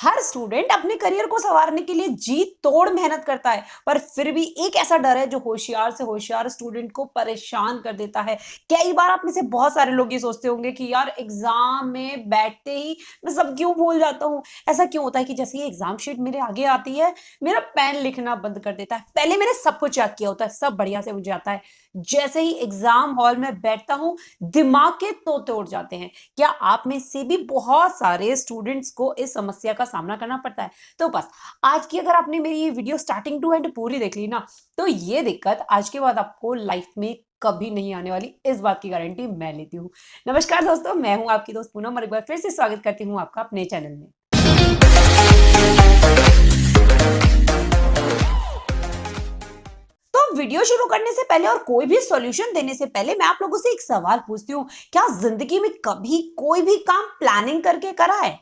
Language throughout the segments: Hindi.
हर स्टूडेंट अपने करियर को संवारने के लिए जी तोड़ मेहनत करता है, पर फिर भी एक ऐसा डर है जो होशियार से होशियार स्टूडेंट को परेशान कर देता है। कई बार आप में से बहुत सारे लोग ये सोचते होंगे कि यार एग्जाम में बैठते ही मैं सब क्यों भूल जाता हूँ। ऐसा क्यों होता है कि जैसे ही एग्जाम शीट मेरे आगे आती है, मेरा पेन लिखना बंद कर देता है। पहले मैंने सब कुछ याद किया होता है, सब बढ़िया से मुझे आता है, जैसे ही एग्जाम हॉल में बैठता हूँ दिमाग के तोते उड़ जाते हैं। क्या आप में से भी बहुत सारे स्टूडेंट्स को इस समस्या का सामना करना पड़ता है? तो बस आज की अगर आपने मेरी ये वीडियो स्टार्टिंग टू एंड पूरी देख ली ना, तो ये दिक्कत आज के बाद आपको लाइफ में कभी नहीं आने वाली, इस बात की गारंटी मैं लेती हूँ। नमस्कार दोस्तों, मैं हूं आपकी दोस्त पूनम और एक बार फिर से स्वागत करती हूँ आपका अपने चैनल में। तो वीडियो शुरू करने से पहले और कोई भी सॉल्यूशन देने से पहले मैं आप लोगों से एक सवाल पूछती हूँ, क्या जिंदगी में कभी कोई भी काम प्लानिंग करके करा है?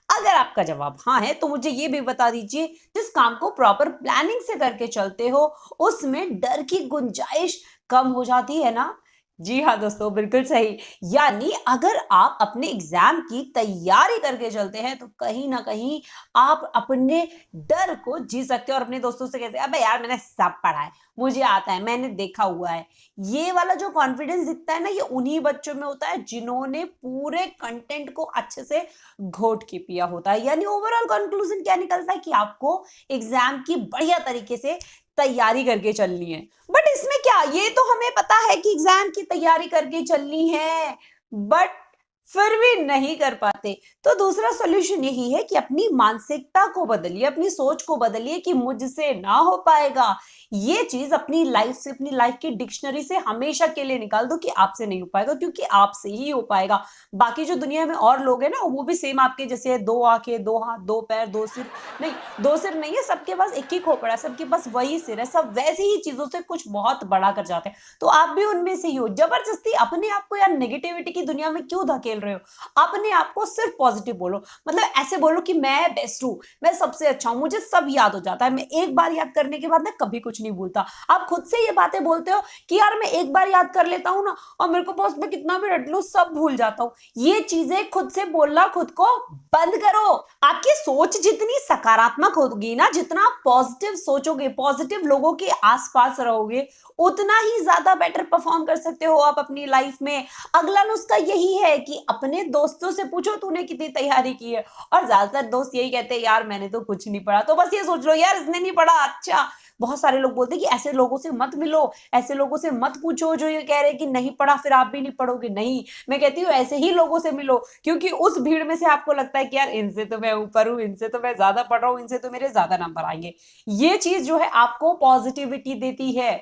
अगर आपका जवाब हाँ है तो मुझे ये भी बता दीजिए, जिस काम को प्रॉपर प्लानिंग से करके चलते हो उसमें डर की गुंजाइश कम हो जाती है ना? जी हाँ दोस्तों, बिल्कुल सही। यानी अगर आप अपने एग्जाम की तैयारी करके चलते हैं तो कहीं ना कहीं आप अपने डर को जी सकते हो और अपने दोस्तों से कहते हैं अबे यार मैंने सब पढ़ा है, मुझे आता है, मैंने देखा हुआ है। ये वाला जो कॉन्फिडेंस दिखता है ना, ये उन्हीं बच्चों में होता है जिन्होंने पूरे कंटेंट को अच्छे से घोट के पिया होता है। यानी ओवरऑल कंक्लूजन क्या निकलता है कि आपको एग्जाम की बढ़िया तरीके से तैयारी करके चलनी है। बट इसमें क्या, ये तो हमें पता है कि एग्जाम की तैयारी करके चलनी है, बट फिर भी नहीं कर पाते। तो दूसरा सॉल्यूशन यही है कि अपनी मानसिकता को बदलिए, अपनी सोच को बदलिए कि मुझसे ना हो पाएगा। ये चीज अपनी लाइफ से, अपनी लाइफ की डिक्शनरी से हमेशा के लिए निकाल दो कि आपसे नहीं हो पाएगा, क्योंकि आपसे ही हो पाएगा। बाकी जो दुनिया में और लोग हैं ना, वो भी सेम आपके जैसे है, दो आंखें, दो हाथ, दो पैर, दो सिर। नहीं, दो सिर नहीं है, सबके पास एक ही खोपड़ा है, सबके पास वही सिर है, सब वैसी ही चीजों से कुछ बहुत बड़ा कर जाते हैं। तो आप भी उनमें से ही हो। जबरदस्ती अपने आप को यार नेगेटिविटी की दुनिया में क्यों धकेल रहे हो? अपने आप को सिर्फ पॉजिटिव बोलो। मतलब ऐसे बोलो कि मैं बेस्ट हूं, मैं सबसे अच्छा हूं, मुझे सब याद हो जाता है, मैं एक बार याद करने के बाद मैं कभी कुछ नहीं भूलता। आप खुद से ये बातें बोलते हो कि यार मैं एक बार याद कर लेता हूं ना, और मेरे को बस मैं कितना भी रट लूं सब भूल जाता हूं। ये चीजें खुद से बोलना खुद को बंद करो। आपकी सोच जितनी सकारात्मक होगी ना, जितना आप पॉजिटिव सोचोगे, पॉजिटिव लोगों के आसपास रहोगे, उतना ही ज्यादा बेटर परफॉर्म कर सकते हो आप अपनी लाइफ में। अगला नुस्खा यही है कि अपने दोस्तों से पूछो तूने कितनी तैयारी की है, और ज्यादातर दोस्त यही कहते हैं यार मैंने तो कुछ नहीं पढ़ा। तो बस ये सोच लो यार इसने नहीं पढ़ा, अच्छा। बहुत सारे लोग बोलते हैं कि ऐसे लोगों से मत मिलो, ऐसे लोगों से मत पूछो जो ये कह रहे हैं कि नहीं पढ़ा फिर आप भी नहीं पढ़ोगे। नहीं, मैं कहती हूँ ऐसे ही लोगों से मिलो, क्योंकि उस भीड़ में से आपको लगता है कि यार इनसे तो मैं ऊपर हूँ, इनसे तो मैं ज्यादा पढ़ रहा हूँ, इनसे तो मेरे ज्यादा नंबर आएंगे। ये चीज जो है आपको पॉजिटिविटी देती है।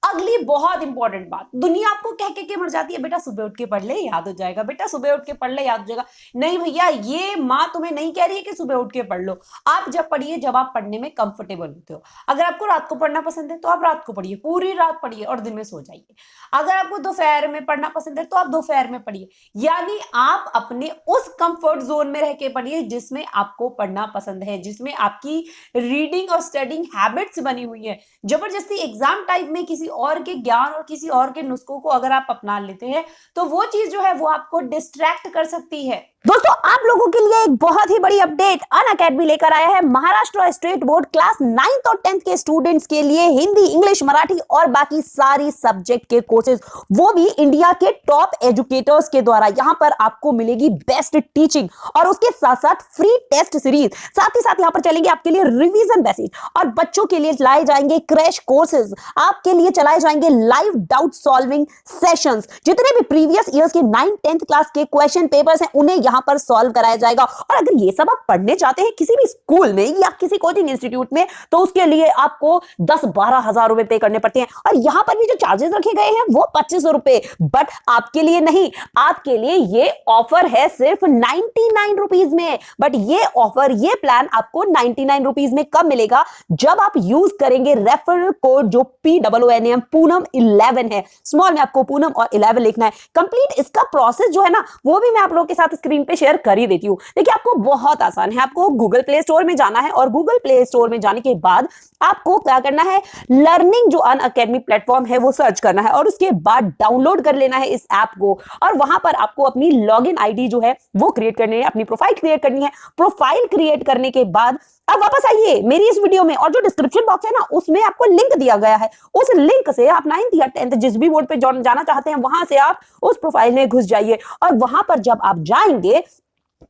अगली बहुत इंपॉर्टेंट बात, दुनिया आपको कह के मर जाती है बेटा सुबह उठ के पढ़ ले याद हो जाएगा, बेटा सुबह उठ के पढ़ ले याद हो जाएगा। नहीं भैया, ये माँ तुम्हें नहीं कह रही है कि सुबह उठ के पढ़ लो। आप जब पढ़िए जब आप पढ़ने में कंफर्टेबल होते हो। अगर आपको रात को पढ़ना पसंद है तो आप रात को पढ़िए, पूरी रात पढ़िए और दिन में सो जाइए। अगर आपको दोपहर में पढ़ना पसंद है तो आप दोपहर में पढ़िए। यानी आप अपने उस कंफर्ट जोन में रह के पढ़िए जिसमें आपको पढ़ना पसंद है, जिसमें आपकी रीडिंग और स्टडिंग हैबिट्स बनी हुई है। जबरदस्ती एग्जाम टाइम में किसी और के ज्ञान और किसी और के नुस्खों को अगर आप अपना लेते हैं तो वो चीज जो है वो आपको डिस्ट्रैक्ट कर सकती है। दोस्तों, आप लोगों के लिए एक बहुत ही बड़ी अपडेट अनअकैडमी लेकर आया है। Maharashtra state board class 9th और 10th के स्टूडेंट्स के लिए हिंदी, इंग्लिश, मराठी और बाकी सारी सब्जेक्ट के कोर्सेज, वो भी इंडिया के टॉप एजुकेटर्स के द्वारा। यहां पर आपको मिलेगी बेस्ट टीचिंग और उसके साथ साथ फ्री टेस्ट सीरीज। साथ ही साथ यहां पर चलेंगे आपके लिए रिवीजन बेसिस, और बच्चों के लिए चलाए जाएंगे क्रैश कोर्सेज, आपके लिए चलाए जाएंगे लाइव डाउट सॉल्विंग सेशंस। जितने भी प्रीवियस ईयर्स के 9th 10th क्लास के क्वेश्चन पेपर्स हैं उन्हें यहां पर सॉल्व कराया जाएगा। और अगर ये सब आप पढ़ने चाहते हैं किसी भी स्कूल में या किसी कोचिंग इंस्टीट्यूट में, तो उसके लिए आपको 10-12 हजार रुपए पे करने पड़ते हैं। और यहां पर भी जो चार्जेस रखे गए हैं वो 2500 रुपए। बट आपके लिए नहीं, आपके लिए ये ऑफर है सिर्फ 99 रुपीज में। बट ये ऑफर, ये प्लान आपको 99 रुपीज में कब मिलेगा? जब आप यूज करेंगे रेफरल कोड जो POONAM, पूनम 11 है। स्मॉल में आपको पूनम और 11 लिखना है। कंप्लीट इसका प्रोसेस जो है ना, वो भी मैं आप लोगों के साथ स्क्रीन स्क्रीन पे शेयर कर ही देती हूँ। देखिए आपको बहुत आसान है, आपको गूगल प्ले स्टोर में जाना है और गूगल प्ले स्टोर में जाने के बाद आपको क्या करना है, लर्निंग जो अनअकैडमी प्लेटफॉर्म है वो सर्च करना है और उसके बाद डाउनलोड कर लेना है इस ऐप को और वहां पर आपको अपनी लॉगिन आईडी जो है वो क्रिएट करनी है, अपनी प्रोफाइल क्रिएट करनी है। प्रोफाइल क्रिएट करने के बाद अब वापस आइए मेरी इस वीडियो में और जो डिस्क्रिप्शन बॉक्स है ना उसमें आपको लिंक दिया गया है, उस लिंक से आप 9th या 10th जिस भी बोर्ड पे जाना चाहते हैं वहां से आप उस प्रोफाइल में घुस जाइए और वहां पर जब आप जाएंगे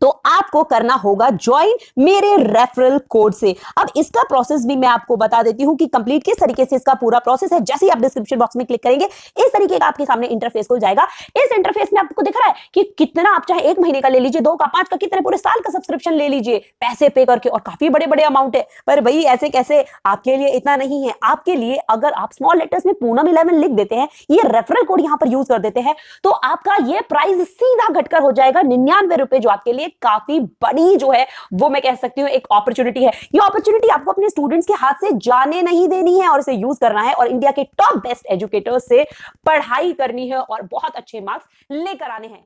तो आपको करना होगा ज्वाइन मेरे रेफरल कोड से। अब इसका प्रोसेस भी मैं आपको बता देती हूं कि कंप्लीट किस तरीके से इसका पूरा प्रोसेस है। जैसे ही आप डिस्क्रिप्शन बॉक्स में क्लिक करेंगे इस तरीके का आपके सामने इंटरफेस खुल जाएगा। इस इंटरफेस में आपको दिख रहा है कि कितना आप चाहे 1 महीने का ले लीजिए, 2 का, 5 का, कितने पूरे साल का सब्सक्रिप्शन ले लीजिए पैसे पे करके, और काफी बड़े बड़े अमाउंट है। पर भाई ऐसे कैसे, आपके लिए इतना नहीं है। आपके लिए अगर आप स्मॉल लेटर्स में पूनम 11 लिख देते हैं, ये रेफरल कोड यहां पर यूज कर देते हैं, तो आपका ये प्राइस सीधा घटकर हो जाएगा 99 रुपए, जो आपके लिए काफी बड़ी जो है वो मैं कह सकती हूं एक अपॉर्चुनिटी है। ये अपॉर्चुनिटी आपको अपने स्टूडेंट्स के हाथ से जाने नहीं देनी है और इसे यूज करना है और इंडिया के टॉप बेस्ट एजुकेटर्स से पढ़ाई करनी है और बहुत अच्छे मार्क्स लेकर आने हैं।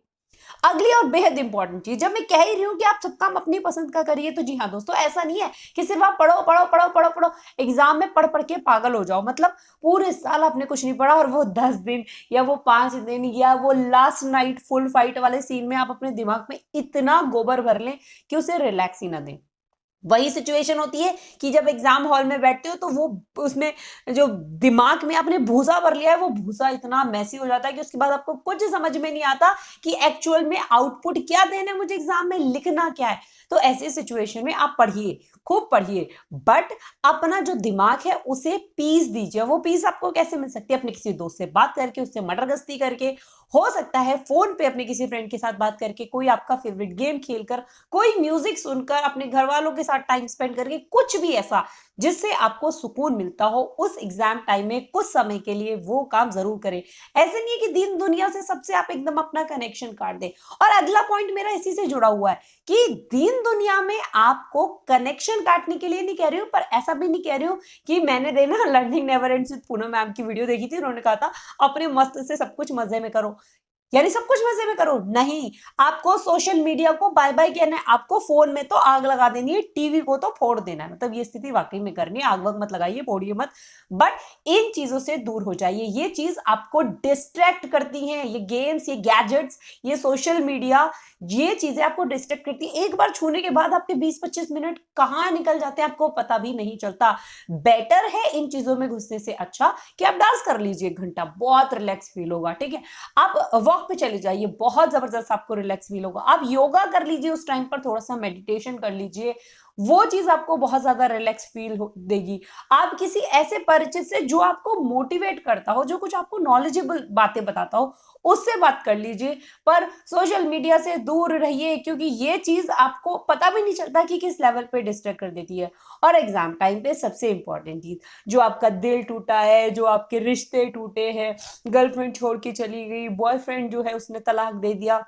अगली और बेहद इंपॉर्टेंट चीज, जब मैं कह ही रही हूं कि आप सब काम अपनी पसंद का करिए, तो जी हाँ दोस्तों, ऐसा नहीं है कि सिर्फ आप पढ़ो पढ़ो पढ़ो पढ़ो पढ़ो, एग्जाम में पढ़ पढ़ के पागल हो जाओ। मतलब पूरे साल आपने कुछ नहीं पढ़ा और वो 10 दिन या वो 5 दिन या वो लास्ट नाइट फुल फाइट वाले सीन में आप अपने दिमाग में इतना गोबर भर लें कि उसे रिलैक्स ही ना दें। वही सिचुएशन होती है कि जब एग्जाम हॉल में बैठते हो तो वो उसमें जो दिमाग में आपने भूसा भर लिया है वो भूसा इतना मैसी हो जाता है कि उसके बाद आपको कुछ समझ में नहीं आता कि एक्चुअल में आउटपुट क्या देना है, मुझे एग्जाम में लिखना क्या है। तो ऐसी सिचुएशन में आप पढ़िए, खूब पढ़िए, बट अपना जो दिमाग है उसे पीस दीजिए। वो पीस आपको कैसे मिल सकती है? अपने किसी दोस्त से बात करके, उससे मटरगस्ती करके, हो सकता है फोन पे अपने किसी फ्रेंड के साथ बात करके, कोई आपका फेवरेट गेम खेलकर, कोई म्यूजिक सुनकर, अपने घर वालों के साथ टाइम स्पेंड करके, कुछ भी ऐसा जिससे आपको सुकून मिलता हो उस एग्जाम टाइम में कुछ समय के लिए वो काम जरूर करें। ऐसे नहीं है कि दीन दुनिया से सबसे आप एकदम अपना कनेक्शन काट दें। और अगला पॉइंट मेरा इसी से जुड़ा हुआ है कि दीन दुनिया में आपको कनेक्शन काटने के लिए नहीं कह रही हूं, पर ऐसा भी नहीं कह रही हूं कि मैंने देना learning never ends with Poonam ma'am की वीडियो देखी थी, उन्होंने कहा था अपने मस्त से सब कुछ मजे में करो, यानी सब कुछ मजे में करो। नहीं, आपको सोशल मीडिया को बाय बाय कहना है, आपको फोन में तो आग लगा देनी है, टीवी को तो फोड़ देना है। मतलब ये स्थिति वाकई में करनी है, आग वग मत लगाइए, फोड़िए मत, बट इन चीजों से दूर हो जाइए। ये चीज आपको डिस्ट्रैक्ट करती है, ये गेम्स, ये गैजेट्स, ये सोशल मीडिया, ये चीजें आपको डिस्ट्रैक्ट करती है। एक बार छूने के बाद आपके 20-25 मिनट कहाँ निकल जाते हैं आपको पता भी नहीं चलता। बेटर है इन चीजों में घुसने से अच्छा कि आप डांस कर लीजिए 1 घंटा, बहुत रिलैक्स फील होगा। ठीक है, आप वॉक पे चले जाइए, बहुत जबरदस्त आपको रिलैक्स फील होगा। आप योगा कर लीजिए उस टाइम पर, थोड़ा सा मेडिटेशन कर लीजिए, वो चीज आपको बहुत ज्यादा रिलैक्स फील देगी। आप किसी ऐसे परिचित से जो आपको मोटिवेट करता हो, जो कुछ आपको नॉलेजेबल बातें बताता हो, उससे बात कर लीजिए। पर सोशल मीडिया से दूर रहिए, क्योंकि ये चीज आपको पता भी नहीं चलता कि किस लेवल पे डिस्ट्रैक्ट कर देती है। और एग्जाम टाइम पे सबसे इंपॉर्टेंट चीज, जो आपका दिल टूटा है, जो आपके रिश्ते टूटे हैं, गर्लफ्रेंड छोड़ के चली गई, बॉयफ्रेंड जो है उसने तलाक दे दिया,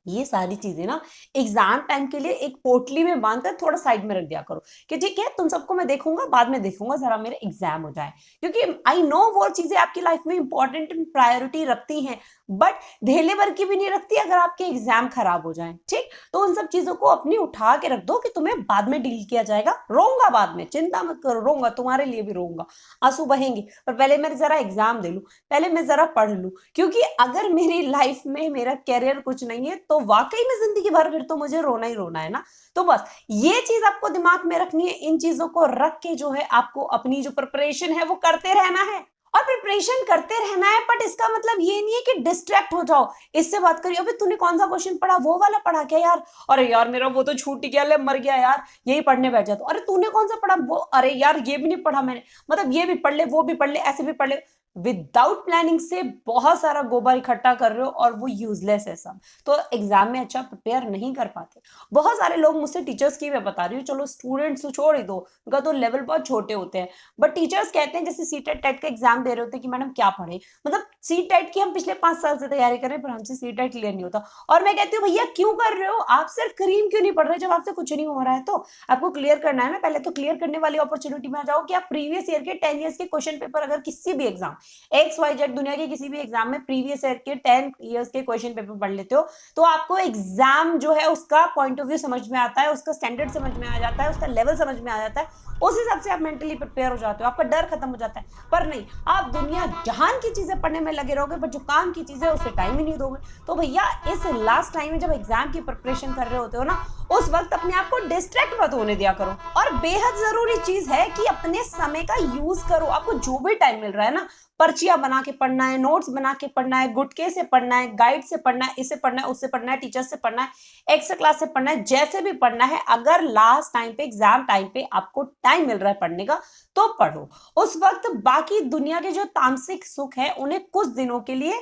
ये सारी चीजें ना एग्जाम टाइम के लिए एक पोटली में बांधकर थोड़ा साइड में रख दिया करो कि ठीक है तुम सबको मैं देखूंगा, बाद में देखूंगा, जरा मेरे एग्जाम हो जाए। क्योंकि आई नो वो चीजें आपकी लाइफ में इंपॉर्टेंट प्रायोरिटी रखती हैं, बट धेले भर की भी नहीं रखती अगर आपके एग्जाम खराब हो जाए। ठीक, तो उन सब चीजों को अपनी उठा के रख दो कि तुम्हें बाद में डील किया जाएगा, रोऊंगा बाद में, चिंता मत करो, रोऊंगा, तुम्हारे लिए भी रोऊंगा, आंसू बहेंगे, पर पहले मैं जरा एग्जाम दे लूं, पहले मैं जरा पढ़ लूं। क्योंकि अगर मेरी लाइफ में मेरा कैरियर कुछ नहीं है तो वाकई में जिंदगी भर फिर तो मुझे रोना ही रोना है ना। तो बस ये चीज आपको दिमाग में रखनी है, इन चीजों को रख के जो है आपको अपनी जो प्रिपरेशन है वो करते रहना है। और प्रिपरेशन करते रहना है, बट इसका मतलब ये नहीं है कि डिस्ट्रैक्ट हो जाओ, इससे बात करिए अबे तूने कौन सा क्वेश्चन पढ़ा, वो वाला पढ़ा क्या यार, अरे यार मेरा वो तो छूट गया, ले मर गया यार, यही पढ़ने बैठ जाता। अरे तूने कौन सा पढ़ा, वो, अरे यार ये भी नहीं पढ़ा मैंने, मतलब ये भी पढ़ ले, वो भी पढ़ ले, ऐसे भी पढ़ ले। विदाउट प्लानिंग से बहुत सारा गोबर इकट्ठा कर रहे हो और वो यूजलेस है सब, तो एग्जाम में अच्छा प्रिपेयर नहीं कर पाते। बहुत सारे लोग मुझसे, टीचर्स की मैं बता रही हूँ, चलो स्टूडेंट्स तो छोड़ ही दो, उनका तो लेवल बहुत छोटे होते हैं, बट टीचर्स कहते हैं जैसे सीटेट टेट का एग्जाम दे रहे होते हैं कि मैडम क्या पढ़े, मतलब सीटेट की हम पिछले 5 साल से तैयारी कर रहे हैं पर हमसे सीटेट क्लियर नहीं होता। और मैं कहती हूँ भैया क्यों कर रहे हो, आप सिर्फ क्रीम क्यों नहीं पढ़ रहे, जब आपसे कुछ नहीं हो रहा है तो आपको क्लियर करना है ना। पहले तो क्लियर करने वाली अपॉर्चुनिटी में आ जाओ कि आप प्रीवियस ईयर के 10 ईयर्स के क्वेश्चन पेपर अगर किसी भी एग्जाम XYZ दुनिया के किसी भी एग्जाम में प्रीवियस ईयर के 10 इयर्स के क्वेश्चन पेपर पढ़ लेते हो तो आपको एग्जाम जो है उसका पॉइंट ऑफ व्यू समझ में आता है, उसका स्टैंडर्ड समझ में आ जाता है, उसका लेवल समझ में आ जाता है, उस हिसाब से आप मेंटली प्रिपेयर हो जाते हो, आपका डर खत्म हो जाता है। पर नहीं, आप दुनिया जहान की चीजें पढ़ने में लगे रहोगे पर जो काम की चीजें उसे टाइम ही नहीं दोगे। तो भैया इस लास्ट टाइम में जब एग्जाम की प्रिपरेशन कर रहे होते हो ना, उस वक्त अपने आप को डिस्ट्रैक्ट मत होने दिया करो। और बेहद जरूरी चीज है कि अपने समय का यूज करो। आपको जो भी टाइम मिल रहा है ना, पर्चियां बना के पढ़ना है, नोट्स बना के पढ़ना है, गुटके से पढ़ना है, गाइड से पढ़ना है, इससे पढ़ना है, उससे पढ़ना है, टीचर से पढ़ना है, एक्स्ट्रा क्लास से पढ़ना है, जैसे भी पढ़ना है। अगर लास्ट टाइम पे एग्जाम टाइम पे आपको टाइम मिल रहा है पढ़ने का तो पढ़ो। उस वक्त बाकी दुनिया के जो तामसिक सुख है उन्हें कुछ दिनों के लिए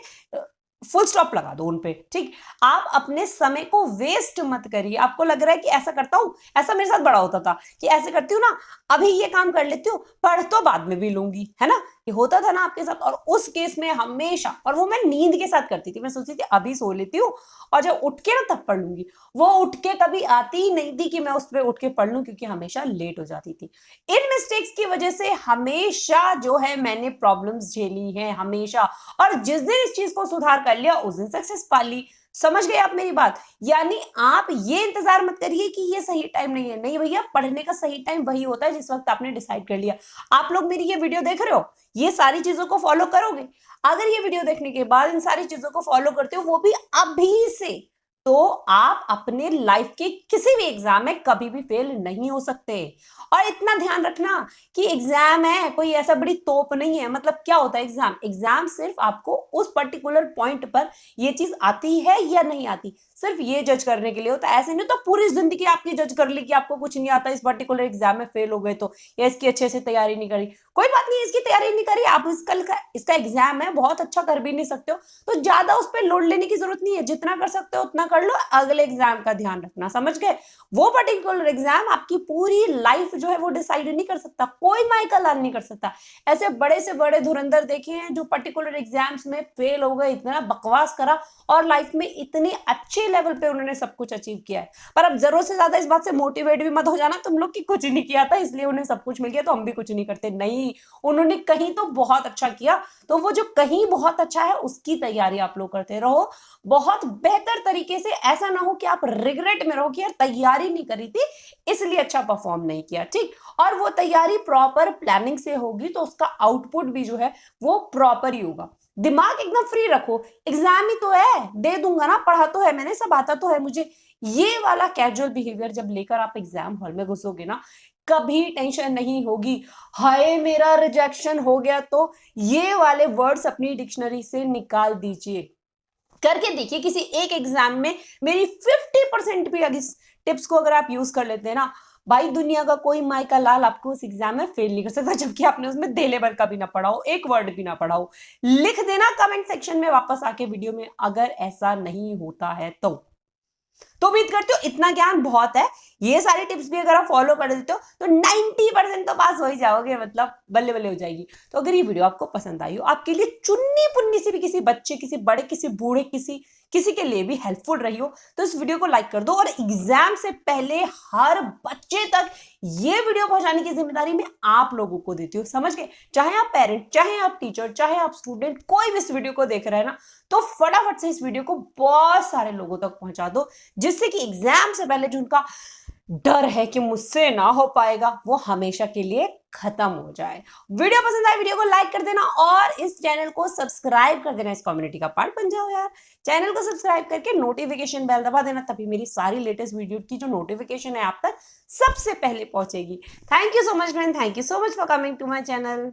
फुल स्टॉप लगा दो उन पे, ठीक। आप अपने समय को वेस्ट मत करिए। आपको लग रहा है कि ऐसा करता हूं, ऐसा मेरे साथ बड़ा होता था कि ऐसे करती हूँ ना, अभी ये काम कर लेती हूँ, पढ़ तो बाद में भी लूंगी, है ना, ये होता था ना आपके साथ। और उस केस में हमेशा, और वो मैं नींद के साथ करती थी, मैं सोचती थी अभी सो लेती हूँ और जब उठ के ना तब पढ़ लूंगी। वो उठ के कभी आती ही नहीं थी कि मैं उस पर उठ के पढ़ लूं, क्योंकि हमेशा लेट हो जाती थी। इन मिस्टेक्स की वजह से हमेशा जो है मैंने प्रॉब्लम्स झेली है, हमेशा। और जिस दिन इस चीज को सुधार कर लिया उस दिन सक्सेस पा ली। समझ गए आप मेरी बात? यानी आप ये इंतजार मत करिए कि ये सही टाइम नहीं है। नहीं भैया, पढ़ने का सही टाइम वही होता है जिस वक्त आपने डिसाइड कर लिया। आप लोग मेरी ये वीडियो देख रहे हो, ये सारी चीजों को फॉलो करोगे। अगर ये वीडियो देखने के बाद इन सारी चीजों को फॉलो करते हो, वो भी अभी से, तो आप अपने लाइफ के किसी भी एग्जाम में कभी भी फेल नहीं हो सकते। और इतना ध्यान रखना कि एग्जाम है कोई ऐसा बड़ी तोप नहीं है। मतलब क्या होता है एग्जाम? एग्जाम सिर्फ आपको उस पर्टिकुलर पॉइंट पर ये चीज आती है या नहीं आती, सिर्फ ये जज करने के लिए होता है। ऐसे नहीं तो पूरी जिंदगी आपकी जज कर ली कि आपको कुछ नहीं आता, इस पर्टिकुलर एग्जाम में फेल हो गए तो, या इसकी अच्छे से तैयारी नहीं करी। कोई बात नहीं, इसकी तैयारी नहीं करी आप, इसका एग्जाम है, बहुत अच्छा कर भी नहीं सकते हो, तो ज्यादा उस पर लोड लेने की जरूरत नहीं है। जितना कर सकते हो उतना कर लो, अगले एग्जाम का ध्यान रखना। समझ गए? वो पर्टिकुलर एग्जाम आपकी पूरी लाइफ जो है वो डिसाइड नहीं कर सकता, कोई माइकल लाल नहीं कर सकता। ऐसे बड़े से बड़े धुरंधर देखे हैं जो पर्टिकुलर एग्जाम्स में फेल हो गए, इतना बकवास करा और लाइफ में इतने अच्छे लेवल पे उन्होंने सब कुछ अचीव किया है। पर अब जरूरत से ज्यादा इस बात से मोटिवेट भी मत हो जाना तुम लोग कि कुछ नहीं किया था इसलिए उन्हें सब कुछ मिल गया तो हम भी कुछ नहीं करते। नहीं, उन्होंने कहीं तो बहुत अच्छा किया, तो वो जो कहीं बहुत अच्छा है उसकी तैयारी आप लोग करते रहो बहुत बेहतर तरीके से। ऐसा ना हो कि आप रिग्रेट में रहो कि यार तैयारी नहीं करी थी इसलिए अच्छा परफॉर्म नहीं किया, ठीक। और वो तैयारी प्रॉपर प्लानिंग से होगी तो उसका आउटपुट भी जो है वो प्रॉपर ही होगा। दिमाग एकदम फ्री रखो, एग्जाम ही तो है, दे दूंगा ना, पढ़ा तो है मैंने, सब आता तो है मुझे। ये वाला कैजुअल बिहेवियर जब लेकर आप एग्जाम हॉल में घुसोगे ना, कभी टेंशन नहीं होगी हाय मेरा रिजेक्शन हो गया तो। ये वाले वर्ड्स अपनी डिक्शनरी से निकाल दीजिए, करके देखिए किसी एक एग्जाम में मेरी 50% भी अगर इस टिप्स को अगर आप यूज कर लेते हैं ना, भाई दुनिया का कोई माइका लाल आपको उस एग्जाम में फेल नहीं कर सकता, जबकि आपने उसमें दे लेबर का भी ना पढ़ा हो, एक वर्ड भी ना पढ़ा हो। लिख देना कमेंट सेक्शन में वापस आके वीडियो में अगर ऐसा नहीं होता है तो उम्मीद करती हूँ इतना ज्ञान बहुत है। ये सारी टिप्स भी अगर आप फॉलो कर देते हो तो 90% तो पास हो ही जाओगे, मतलब बल्ले बल्ले हो जाएगी। तो अगर ये वीडियो आपको पसंद आई हो, आपके लिए चुन्नी पुन्नी से भी किसी बच्चे, किसी बड़े, किसी बूढ़े, किसी के लिए भी हेल्पफुल रही हो तो इस वीडियो को लाइक कर दो। और एग्जाम से पहले हर बच्चे तक ये वीडियो पहुंचाने की जिम्मेदारी मैं आप लोगों को देती हूँ, समझ गए? चाहे आप पेरेंट, चाहे आप टीचर, चाहे आप स्टूडेंट, कोई भी इस वीडियो को देख रहा है ना, तो फटाफट से इस वीडियो को बहुत सारे लोगों तक पहुंचा दो, जिससे कि एग्जाम से पहले जो उनका डर है कि मुझसे ना हो पाएगा वो हमेशा के लिए खत्म हो जाए। वीडियो पसंद आए वीडियो को लाइक कर देना और इस चैनल को सब्सक्राइब कर देना, इस कम्युनिटी का पार्ट बन जाओ यार। चैनल को सब्सक्राइब करके नोटिफिकेशन बेल दबा देना, तभी मेरी सारी लेटेस्ट वीडियो की जो नोटिफिकेशन है आप तक सबसे पहले पहुंचेगी। Thank you so much friend, thank you so much for coming to my channel.